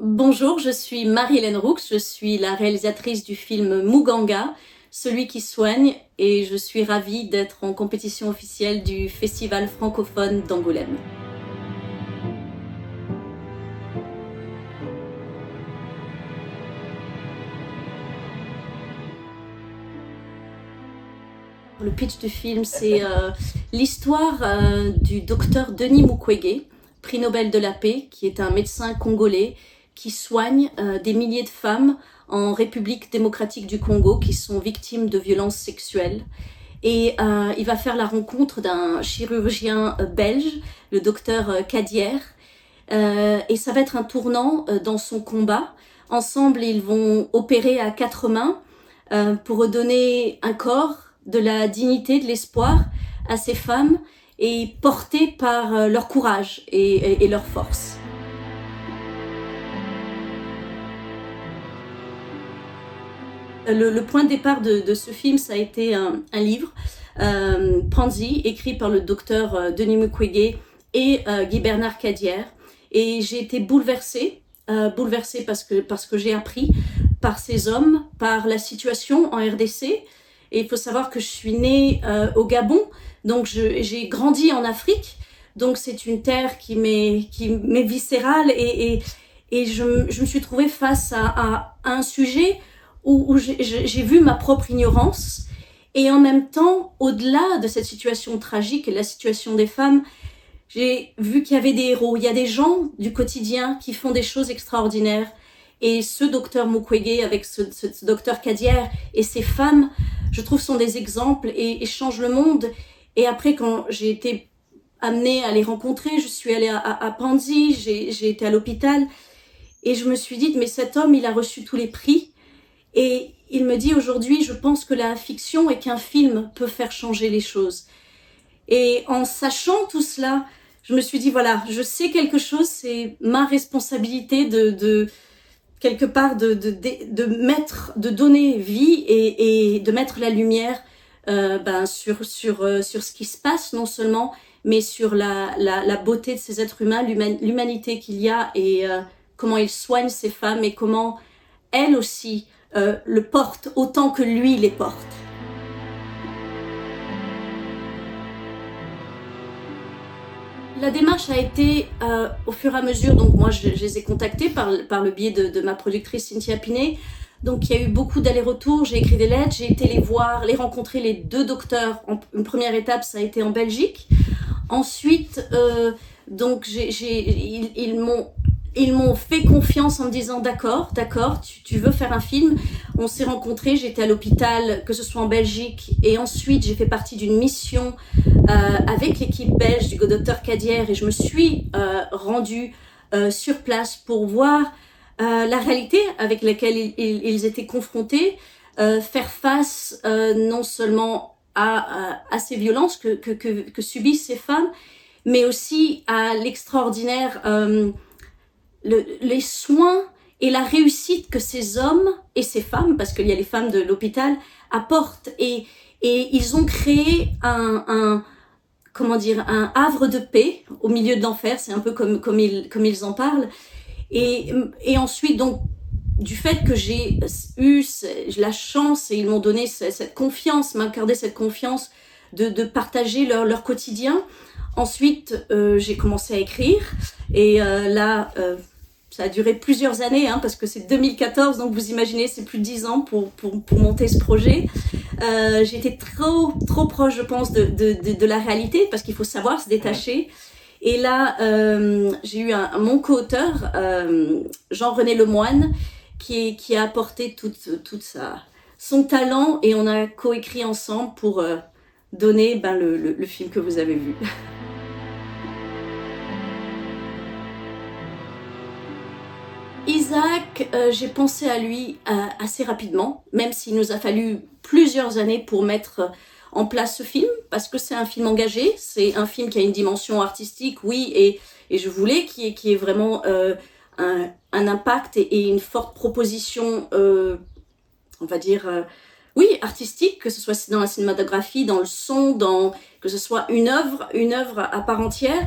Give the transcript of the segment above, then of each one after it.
Bonjour, je suis Marie-Hélène Roux, je suis la réalisatrice du film Muganga, celui qui soigne, et je suis ravie d'être en compétition officielle du Festival francophone d'Angoulême. Le pitch du film, c'est l'histoire du docteur Denis Mukwege, prix Nobel de la paix, qui est un médecin congolais qui soigne des milliers de femmes en République démocratique du Congo qui sont victimes de violences sexuelles. Et il va faire la rencontre d'un chirurgien belge, le docteur Kadier, et ça va être un tournant dans son combat. Ensemble, ils vont opérer à quatre mains pour redonner un corps, de la dignité, de l'espoir à ces femmes et portées par leur courage et leur force. Le point de départ de ce film, ça a été un livre, Panzi, écrit par le docteur Denis Mukwege et Guy Bernard Kadier. Et j'ai été bouleversée parce que j'ai appris par ces hommes, par la situation en RDC. Et il faut savoir que je suis née au Gabon, donc j'ai grandi en Afrique. Donc c'est une terre qui m'est viscérale et je me suis trouvée face à un sujet où j'ai vu ma propre ignorance. Et en même temps, au-delà de cette situation tragique et de la situation des femmes, j'ai vu qu'il y avait des héros. Il y a des gens du quotidien qui font des choses extraordinaires. Et ce docteur Mukwege avec ce docteur Kadier et ces femmes, je trouve, sont des exemples et changent le monde. Et après, quand j'ai été amenée à les rencontrer, je suis allée à Panzi, j'ai été à l'hôpital et je me suis dit, mais cet homme, il a reçu tous les prix. Et il me dit aujourd'hui, je pense que la fiction et qu'un film peut faire changer les choses. Et en sachant tout cela, je me suis dit, voilà, je sais quelque chose, c'est ma responsabilité de quelque part de donner vie et de mettre la lumière sur ce qui se passe non seulement, mais sur la beauté de ces êtres humains, l'humanité qu'il y a et comment ils soignent ces femmes et comment elles aussi le portent autant que lui les porte. La démarche a été au fur et à mesure, donc moi je les ai contactés par le biais de ma productrice Cynthia Pinet. Donc il y a eu beaucoup d'allers-retours, j'ai écrit des lettres, j'ai été les voir, les rencontrer, les deux docteurs. Une première étape, ça a été en Belgique. Ensuite, donc ils m'ont fait confiance en me disant d'accord, tu veux faire un film. On s'est rencontrés, j'étais à l'hôpital, que ce soit en Belgique, et ensuite j'ai fait partie d'une mission avec l'équipe belge du docteur Kadier et je me suis rendue sur place pour voir la réalité avec laquelle ils étaient confrontés, faire face non seulement à ces violences que subissent ces femmes, mais aussi à l'extraordinaire les soins et la réussite que ces hommes et ces femmes, parce qu'il y a les femmes de l'hôpital, apportent. Et ils ont créé un havre de paix au milieu de l'enfer, c'est un peu comme ils en parlent. Et ensuite, donc, du fait que j'ai eu la chance, et ils m'ont donné cette confiance, m'accorder cette confiance de partager leur quotidien. Ensuite, j'ai commencé à écrire, et ça a duré plusieurs années, parce que c'est 2014, donc vous imaginez, c'est plus de 10 ans pour monter ce projet. J'ai été trop proche, je pense, de la réalité, parce qu'il faut savoir se détacher. Et là, j'ai eu mon co-auteur, Jean-René Lemoine, qui a apporté son talent, et on a coécrit ensemble pour donner le film que vous avez vu. Isaac, j'ai pensé à lui assez rapidement, même s'il nous a fallu plusieurs années pour mettre en place ce film, parce que c'est un film engagé, c'est un film qui a une dimension artistique, oui, et je voulais qu'il y ait vraiment un impact et une forte proposition, on va dire, oui, artistique, que ce soit dans la cinématographie, dans le son, que ce soit une œuvre à part entière.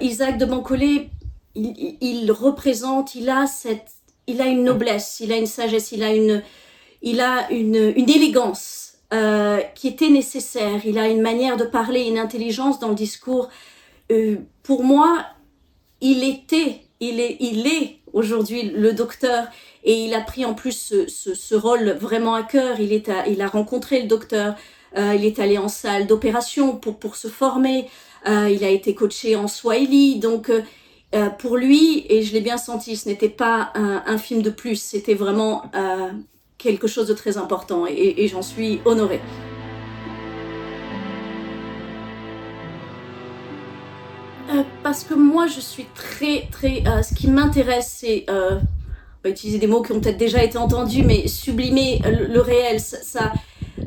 Isaac de Bancolé, il représente, il a une noblesse, il a une sagesse, il a une élégance qui était nécessaire. Il a une manière de parler, une intelligence dans le discours. Pour moi, il est aujourd'hui le docteur, et il a pris en plus ce rôle vraiment à cœur. Il a rencontré le docteur, il est allé en salle d'opération pour se former, il a été coaché en Swahili, donc pour lui, et je l'ai bien senti, ce n'était pas un film de plus, c'était vraiment quelque chose de très important, et j'en suis honorée. Parce que moi, je suis très... ce qui m'intéresse, c'est... on va utiliser des mots qui ont peut-être déjà été entendus, mais sublimer le réel,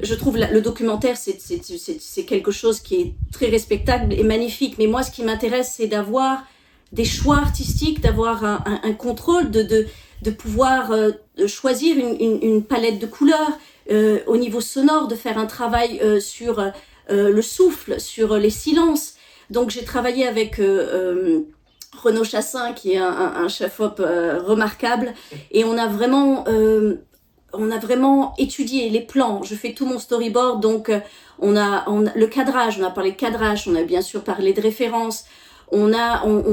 je trouve le documentaire, c'est quelque chose qui est très respectable et magnifique. Mais moi, ce qui m'intéresse, c'est d'avoir des choix artistiques, d'avoir un contrôle, de pouvoir choisir une palette de couleurs au niveau sonore, de faire un travail sur le souffle, sur les silences. Donc j'ai travaillé avec Renaud Chassin, qui est un chef-op remarquable, et on a vraiment étudié les plans. Je fais tout mon storyboard, donc on a le cadrage, on a parlé de cadrage, on a bien sûr parlé de références, on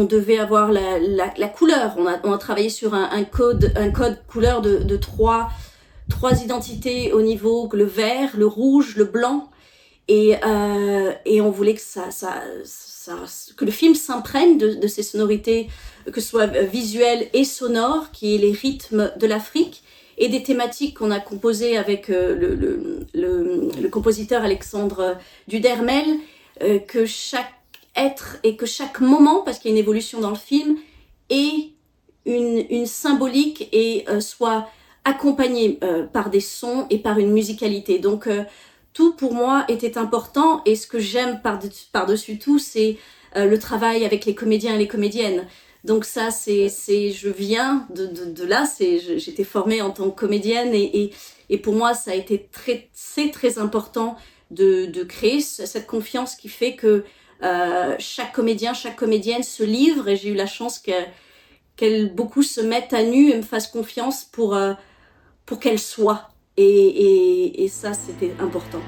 devait avoir la couleur, on a travaillé sur un code couleur de trois identités au niveau, le vert, le rouge, le blanc. Et on voulait que le film s'imprègne de ces sonorités, que ce soit visuelles et sonores, qui est les rythmes de l'Afrique, et des thématiques qu'on a composées avec le compositeur Alexandre Dudermel, que chaque être et que chaque moment, parce qu'il y a une évolution dans le film, ait une symbolique et soit accompagné par des sons et par une musicalité. Donc tout pour moi était important, et ce que j'aime par-dessus tout, c'est le travail avec les comédiens et les comédiennes. Donc ça, je viens de là, j'étais formée en tant que comédienne, et pour moi, ça a été très important de créer cette confiance qui fait que chaque comédien, chaque comédienne se livre, et j'ai eu la chance qu'elles beaucoup se mettent à nu et me fassent confiance pour qu'elles soient. Et ça, c'était important.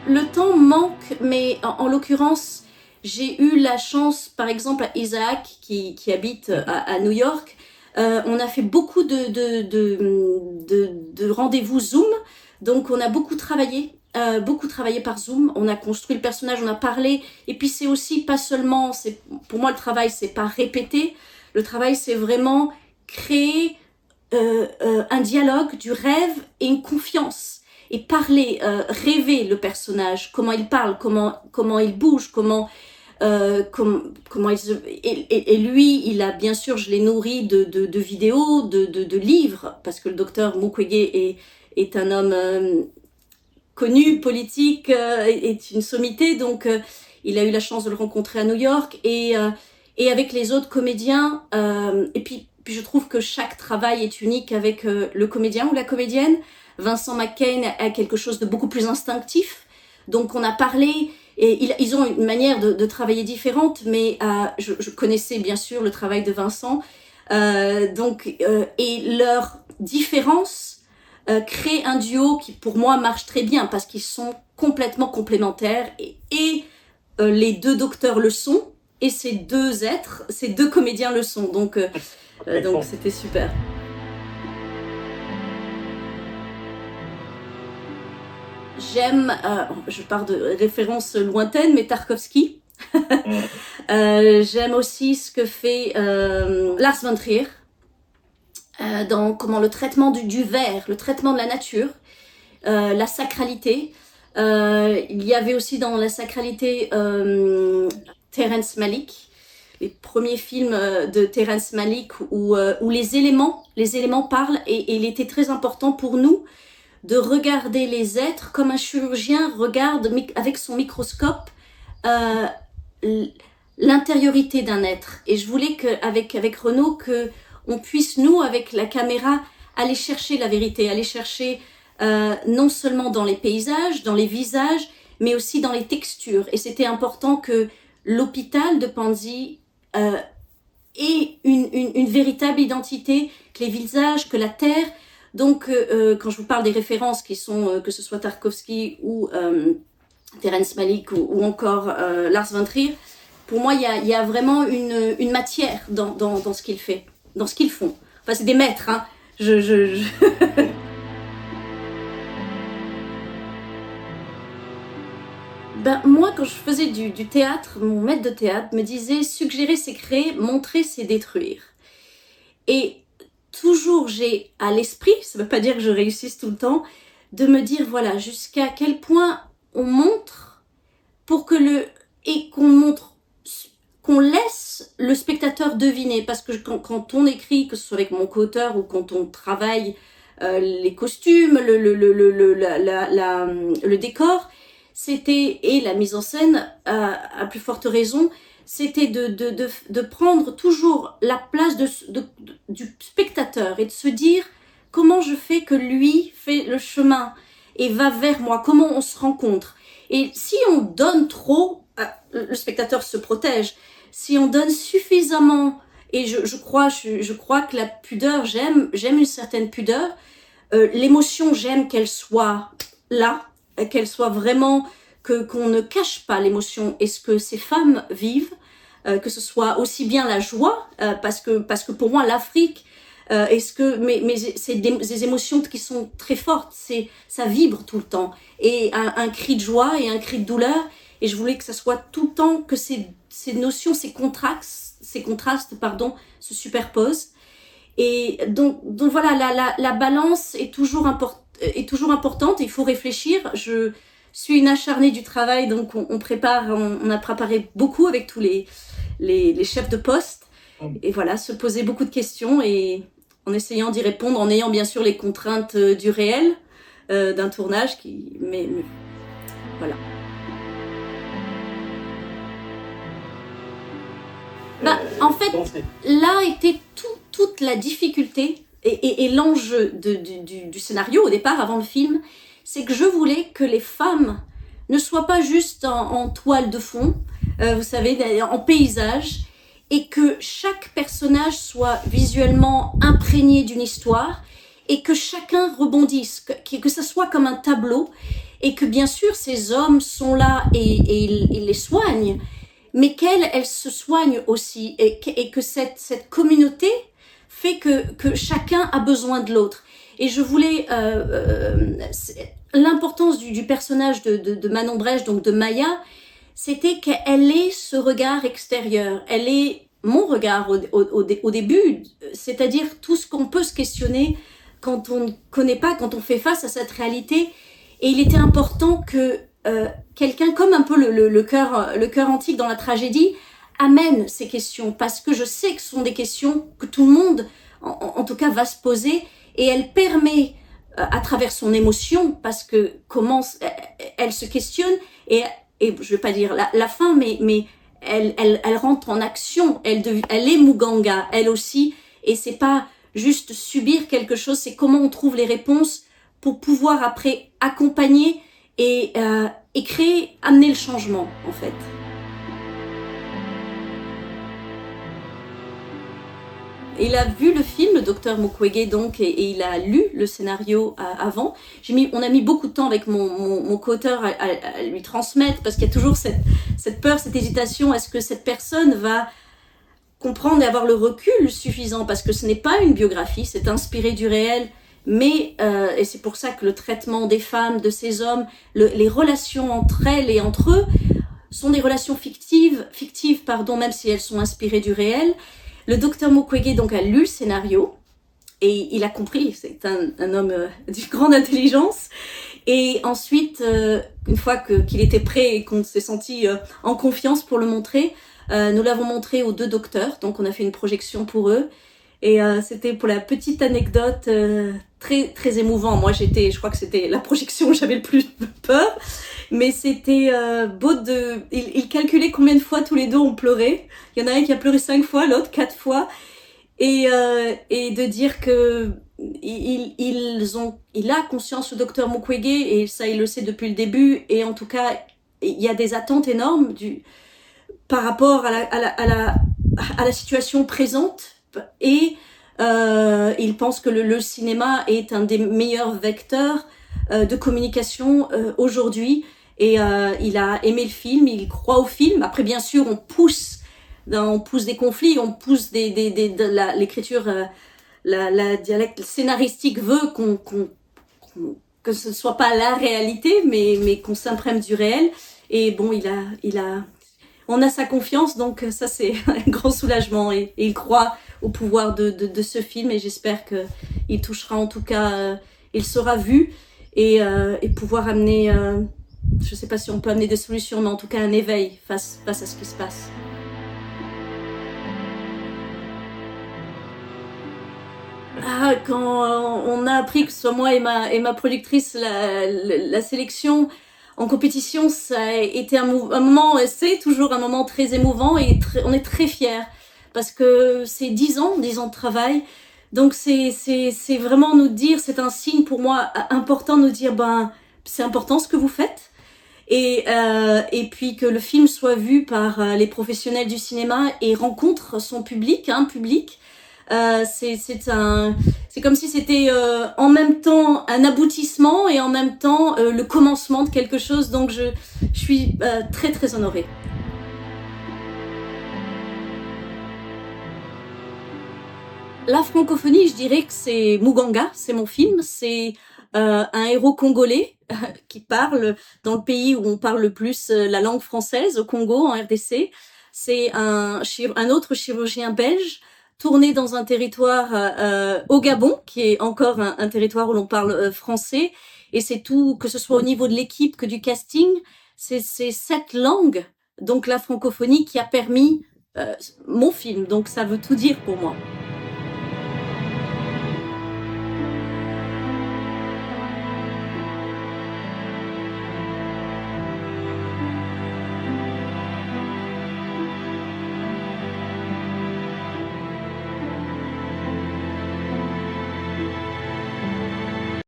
Le temps manque, mais en l'occurrence, j'ai eu la chance, par exemple, à Isaac, qui habite à New York, on a fait beaucoup de rendez-vous Zoom, donc on a beaucoup travaillé par Zoom, on a construit le personnage, on a parlé, et puis c'est aussi pas seulement, pour moi le travail, c'est pas répéter. Le travail, c'est vraiment créer un dialogue, du rêve et une confiance. Et parler, rêver le personnage, comment il parle, comment il bouge, comment il se... Et lui, il a bien sûr, je l'ai nourri de vidéos, de livres, parce que le docteur Mukwege est un homme connu, politique, est une sommité, donc il a eu la chance de le rencontrer à New York, et avec les autres comédiens, et puis je trouve que chaque travail est unique avec le comédien ou la comédienne. Vincent McCain a quelque chose de beaucoup plus instinctif, donc on a parlé, et ils ont une manière de travailler différente, mais je connaissais bien sûr le travail de Vincent, et leur différence crée un duo qui pour moi marche très bien, parce qu'ils sont complètement complémentaires, et les deux docteurs le sont, et ces deux comédiens le sont, donc c'était super. J'aime, je pars de références lointaines, mais Tarkovsky. J'aime aussi ce que fait Lars von Trier dans le traitement du verre, le traitement de la nature, la sacralité. Il y avait aussi dans la sacralité Terrence Malick, les premiers films de Terrence Malick où les éléments parlent, et il était très important pour nous de regarder les êtres comme un chirurgien regarde avec son microscope l'intériorité d'un être. Et je voulais avec Renaud qu'on puisse, nous, avec la caméra, aller chercher la vérité, aller chercher non seulement dans les paysages, dans les visages, mais aussi dans les textures. Et c'était important que l'hôpital de Panzi ait une véritable identité, que les visages, que la terre. Donc, quand je vous parle des références qui sont, que ce soit Tarkovsky ou Terrence Malick ou encore Lars von Trier, pour moi, il y a vraiment une matière dans ce qu'il fait, dans ce qu'ils font. Enfin, c'est des maîtres, hein. Ben, moi, quand je faisais du théâtre, mon maître de théâtre me disait « Suggérer, c'est créer, montrer, c'est détruire ». Et toujours, j'ai à l'esprit, ça ne veut pas dire que je réussisse tout le temps, de me dire, voilà, jusqu'à quel point on montre pour que et qu'on montre, qu'on laisse le spectateur deviner. Parce que quand on écrit, que ce soit avec mon co-auteur ou quand on travaille les costumes, le décor, et la mise en scène, à plus forte raison, c'était de prendre toujours la place du spectateur et de se dire comment je fais que lui fait le chemin et va vers moi, comment on se rencontre. Et si on donne trop, le spectateur se protège. Si on donne suffisamment, et je crois que la pudeur, j'aime une certaine pudeur, l'émotion, j'aime qu'elle soit là, qu'elle soit vraiment, qu'on ne cache pas l'émotion et ce que ces femmes vivent, que ce soit aussi bien la joie, parce que pour moi l'Afrique, mais c'est des émotions qui sont très fortes, ça vibre tout le temps, et un cri de joie et un cri de douleur, et je voulais que ça soit tout le temps que ces notions, ces contrastes, se superposent. Et donc voilà, la balance est toujours importante. Il faut réfléchir. Je suis une acharnée du travail, donc on a préparé beaucoup avec tous les chefs de poste. Et voilà, se poser beaucoup de questions et en essayant d'y répondre, en ayant bien sûr les contraintes du réel, d'un tournage, mais voilà. En fait, là était toute la difficulté et l'enjeu du scénario au départ, avant le film, c'est que je voulais que les femmes ne soient pas juste en toile de fond, vous savez, en paysage, et que chaque personnage soit visuellement imprégné d'une histoire et que chacun rebondisse, que ça soit comme un tableau, et que bien sûr ces hommes sont là et ils les soignent, mais qu'elle se soigne aussi, et que cette communauté fait que chacun a besoin de l'autre. Et je voulais l'importance du personnage de Manon Brèche, donc de Maya, c'était qu'elle ait ce regard extérieur, elle est mon regard au début, c'est-à-dire tout ce qu'on peut se questionner quand on ne connaît pas, quand on fait face à cette réalité. Et il était important que quelqu'un, comme un peu le cœur antique dans la tragédie, amène ces questions, parce que je sais que ce sont des questions que tout le monde, en tout cas, va se poser, et elle permet, à travers son émotion, parce que elle se questionne, et je vais pas dire la fin, mais elle rentre en action, elle est Muganga, elle aussi, et c'est pas juste subir quelque chose, c'est comment on trouve les réponses pour pouvoir après accompagner et créer, amener le changement, en fait. Il a vu le film, le docteur Mukwege, donc, et il a lu le scénario avant. On a mis beaucoup de temps avec mon co-auteur à lui transmettre, parce qu'il y a toujours cette peur, cette hésitation. Est-ce que cette personne va comprendre et avoir le recul suffisant? Parce que ce n'est pas une biographie, c'est inspiré du réel. Mais, et c'est pour ça que le traitement des femmes, de ces hommes, les relations entre elles et entre eux sont des relations fictives, même si elles sont inspirées du réel. Le docteur Mukwege donc a lu le scénario et il a compris, c'est un homme d'une grande intelligence. Et ensuite, une fois qu'il était prêt et qu'on s'est senti en confiance pour le montrer, nous l'avons montré aux 2 docteurs, donc on a fait une projection pour eux. Et c'était, pour la petite anecdote, très très émouvant. Moi je crois que c'était la projection où j'avais le plus peur, mais c'était beau il calculait combien de fois tous les 2 ont pleuré. Il y en a un qui a pleuré 5 fois, l'autre 4 fois, et de dire que il a conscience, le docteur Mukwege, et ça il le sait depuis le début, et en tout cas il y a des attentes énormes par rapport à la situation présente, et il pense que le cinéma est un des meilleurs vecteurs de communication aujourd'hui, et il a aimé le film, il croit au film. Après bien sûr on pousse des conflits, on pousse l'écriture, la dialecte scénaristique veut que ce soit pas la réalité, mais qu'on s'imprègne du réel. Et bon, on a sa confiance, donc ça c'est un grand soulagement, et il croit au pouvoir de ce film, et j'espère que il touchera, en tout cas, il sera vu, et pouvoir amener, je sais pas si on peut amener des solutions, mais en tout cas un éveil face à ce qui se passe. Ah, quand on a appris, que ce soit moi et ma productrice, la sélection en compétition, ça a été un moment, c'est toujours un moment très émouvant, et on est très fiers, parce que c'est 10 ans de travail. Donc c'est vraiment nous dire, c'est un signe pour moi important de nous dire, ben c'est important ce que vous faites, et puis que le film soit vu par les professionnels du cinéma et rencontre son public, un public. C'est comme si c'était en même temps un aboutissement et en même temps le commencement de quelque chose. Donc je suis très très honorée. La francophonie, je dirais que c'est Muganga, c'est mon film. C'est un héros congolais qui parle dans le pays où on parle le plus la langue française, au Congo, en RDC. C'est un autre chirurgien belge tourné dans un territoire au Gabon, qui est encore un territoire où l'on parle français. Et c'est tout, que ce soit au niveau de l'équipe que du casting, c'est cette langue, donc la francophonie, qui a permis mon film. Donc ça veut tout dire pour moi.